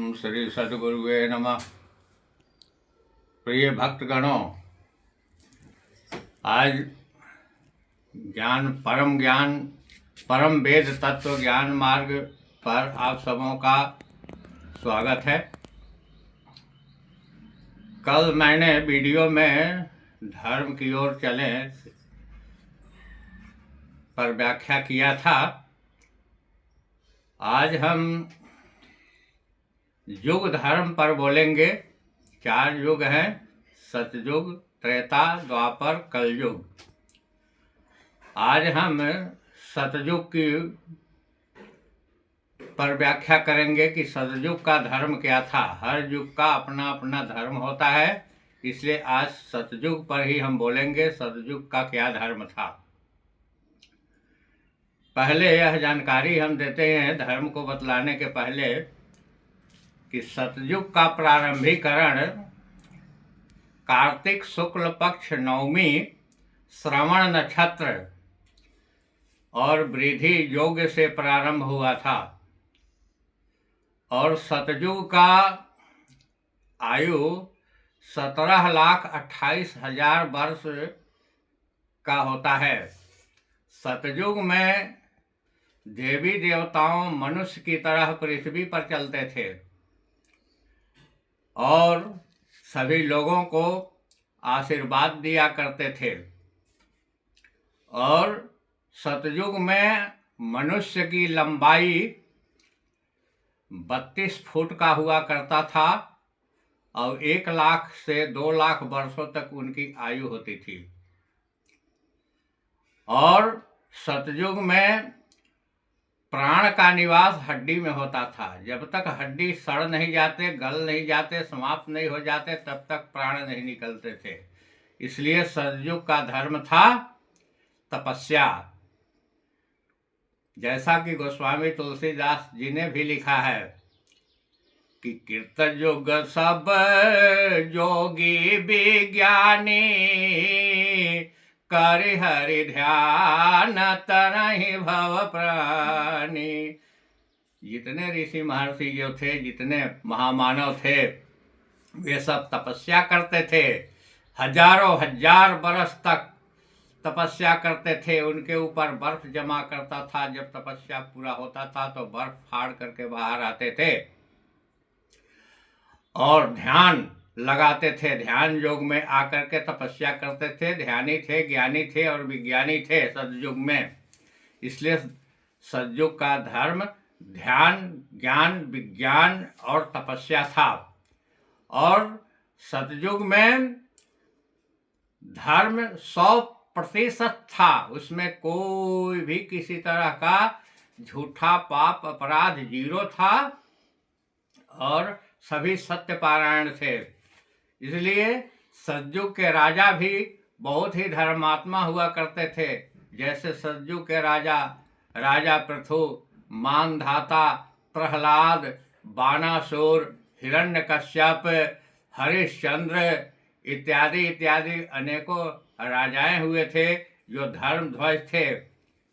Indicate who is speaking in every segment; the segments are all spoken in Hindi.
Speaker 1: ओम श्री सद्गुरुवे नमः। प्रिय भक्तगणों, आज परम वेद तत्व ज्ञान मार्ग पर आप सबों का स्वागत है। कल मैंने वीडियो में धर्म की ओर चलें पर व्याख्या किया था। आज हम युग धर्म पर बोलेंगे। 4 युग हैं: सतयुग, त्रेता, द्वापर, कलयुग। आज हम सतयुग की पर व्याख्या करेंगे कि सतयुग का धर्म क्या था। हर युग का अपना अपना धर्म होता है, इसलिए आज सतयुग पर ही हम बोलेंगे, सतयुग का क्या धर्म था। पहले यह जानकारी हम देते हैं धर्म को बतलाने के पहले कि सतयुग का प्रारंभीकरण कार्तिक शुक्ल पक्ष नवमी श्रवण नक्षत्र और वृद्धि योग से प्रारंभ हुआ था और सतयुग का आयु 17,28,000 वर्ष का होता है। सतयुग में देवी देवताओं मनुष्य की तरह पृथ्वी पर चलते थे और सभी लोगों को आशीर्वाद दिया करते थे। और सतयुग में मनुष्य की लंबाई 32 फुट का हुआ करता था और 1 लाख से 2 लाख वर्षों तक उनकी आयु होती थी। और सतयुग में प्राण का निवास हड्डी में होता था। जब तक हड्डी सड़ नहीं जाते, गल नहीं जाते, समाप्त नहीं हो जाते, तब तक प्राण नहीं निकलते थे। इसलिए सतयुग का धर्म था तपस्या। जैसा कि गोस्वामी तुलसीदास जी ने भी लिखा है कि कृत युग सब जोगी विज्ञानी, कर हरि ध्यान तरहि भव प्राणी। जितने ऋषि महर्षि जो थे, जितने महामानव थे, वे सब तपस्या करते थे। हजारों हजार बरस तक तपस्या करते थे। उनके ऊपर बर्फ जमा करता था। जब तपस्या पूरा होता था तो बर्फ फाड़ करके बाहर आते थे और ध्यान लगाते थे। ध्यान योग में आकर के तपस्या करते थे। ध्यानी थे, ज्ञानी थे और विज्ञानी थे सतयुग में। इसलिए सतयुग का धर्म ध्यान, ज्ञान, विज्ञान और तपस्या था। और सतयुग में धर्म 100% था। उसमें कोई भी किसी तरह का झूठा पाप अपराध 0 था और सभी सत्यपारायण थे। इसलिए सतयुग के राजा भी बहुत ही धर्मात्मा हुआ करते थे। जैसे सतयुग के राजा पृथु, मानधाता, प्रहलाद, बाणासुर, हिरण्यकश्यप, हरिश्चंद्र इत्यादि इत्यादि अनेकों राजाएं हुए थे जो धर्म ध्वज थे।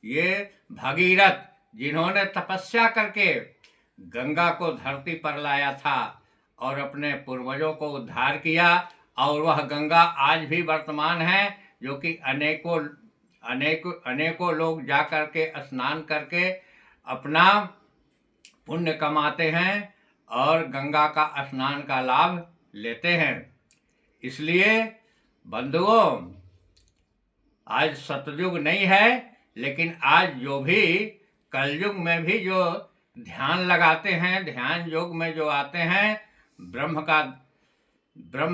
Speaker 1: ये भगीरथ, जिन्होंने तपस्या करके गंगा को धरती पर लाया था और अपने पूर्वजों को उद्धार किया, और वह गंगा आज भी वर्तमान है, जो कि अनेकों लोग जा करके स्नान करके अपना पुण्य कमाते हैं और गंगा का स्नान का लाभ लेते हैं। इसलिए बंधुओं, आज सतयुग नहीं है, लेकिन आज जो भी कलयुग में भी जो ध्यान लगाते हैं, ध्यान योग में जो आते हैं, ब्रह्म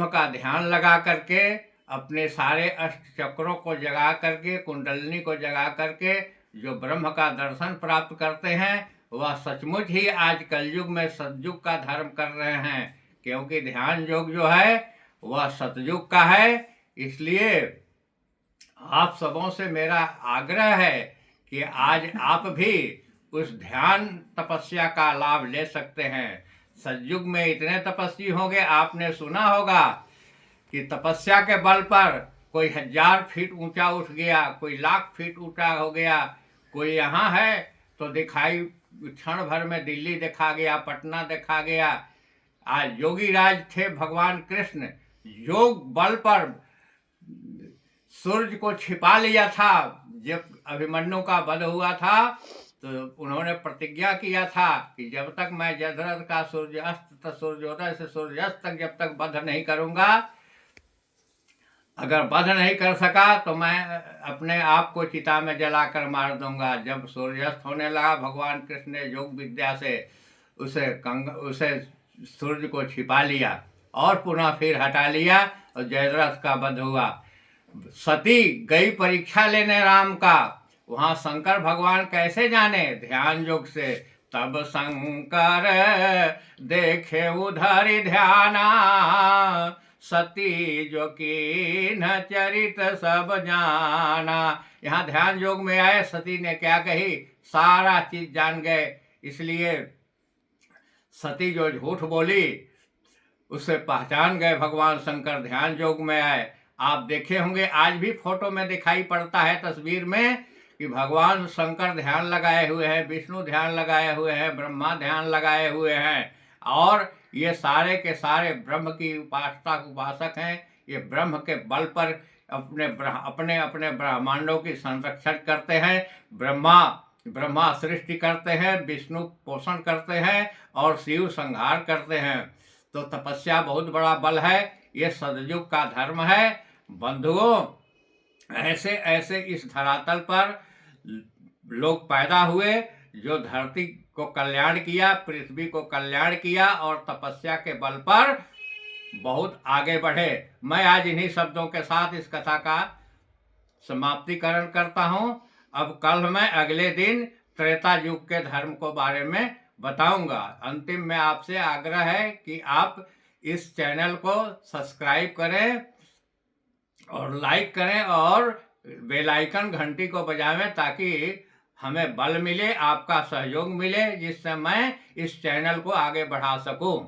Speaker 1: का ध्यान लगा करके अपने सारे अष्ट चक्रों को जगा करके, कुंडलिनी को जगा करके जो ब्रह्म का दर्शन प्राप्त करते हैं, वह सचमुच ही आज कलयुग में सतयुग का धर्म कर रहे हैं। क्योंकि ध्यान योग जो है वह सतयुग का है। इसलिए आप सबों से मेरा आग्रह है कि आज आप भी उस ध्यान तपस्या का लाभ ले सकते हैं। सतयुग में इतने तपस्वी होंगे, आपने सुना होगा कि तपस्या के बल पर कोई 1000 फीट ऊंचा उठ गया, कोई 1,00,000 फीट ऊंचा हो गया, कोई यहाँ है तो दिखाई क्षण भर में दिल्ली देखा गया, पटना देखा गया। आज योगी राज थे भगवान कृष्ण, योग बल पर सूर्य को छिपा लिया था। जब अभिमन्यु का वध हुआ था तो उन्होंने प्रतिज्ञा किया था कि जब तक मैं जयद्रथ का सूर्यास्त सूर्योदय से सूर्यास्त तक जब तक वध नहीं करूंगा, अगर वध नहीं कर सका तो मैं अपने आप को चिता में जलाकर मार दूंगा। जब सूर्यास्त होने लगा, भगवान कृष्ण ने योग विद्या से उसे सूर्य को छिपा लिया और पुनः फिर हटा लिया और जयद्रथ का वध हुआ। सती गई परीक्षा लेने राम का, वहां शंकर भगवान कैसे जाने? ध्यान योग से। तब शंकर देखे उधर ध्याना, सती जो की न चरित सब जाना। यहाँ ध्यान योग में आए, सती ने क्या कही, सारा चीज जान गए। इसलिए सती जो झूठ बोली उसे पहचान गए भगवान शंकर, ध्यान योग में आए। आप देखे होंगे, आज भी फोटो में दिखाई पड़ता है, तस्वीर में, कि भगवान शंकर ध्यान लगाए हुए हैं, विष्णु ध्यान लगाए हुए हैं, ब्रह्मा ध्यान लगाए हुए हैं, और ये सारे के सारे ब्रह्म की उपासक हैं। ये ब्रह्म के बल पर अपने अपने ब्रह्मांडों की संरक्षण करते हैं। ब्रह्मा सृष्टि करते हैं, विष्णु पोषण करते हैं और शिव संहार करते हैं। तो तपस्या बहुत बड़ा बल है, ये सतयुग का धर्म है। बंधुओं, ऐसे ऐसे इस धरातल पर लोग पैदा हुए जो धरती को कल्याण किया, पृथ्वी को कल्याण किया और तपस्या के बल पर बहुत आगे बढ़े। मैं आज इन्हीं शब्दों के साथ इस कथा का समाप्तिकरण करता हूँ। अब कल मैं अगले दिन त्रेता युग के धर्म को बारे में बताऊंगा। अंतिम में आपसे आग्रह है कि आप इस चैनल को सब्सक्राइब करें और लाइक करें और बेल आइकन घंटी को बजावें, ताकि हमें बल मिले, आपका सहयोग मिले, जिससे मैं इस चैनल को आगे बढ़ा सकूं।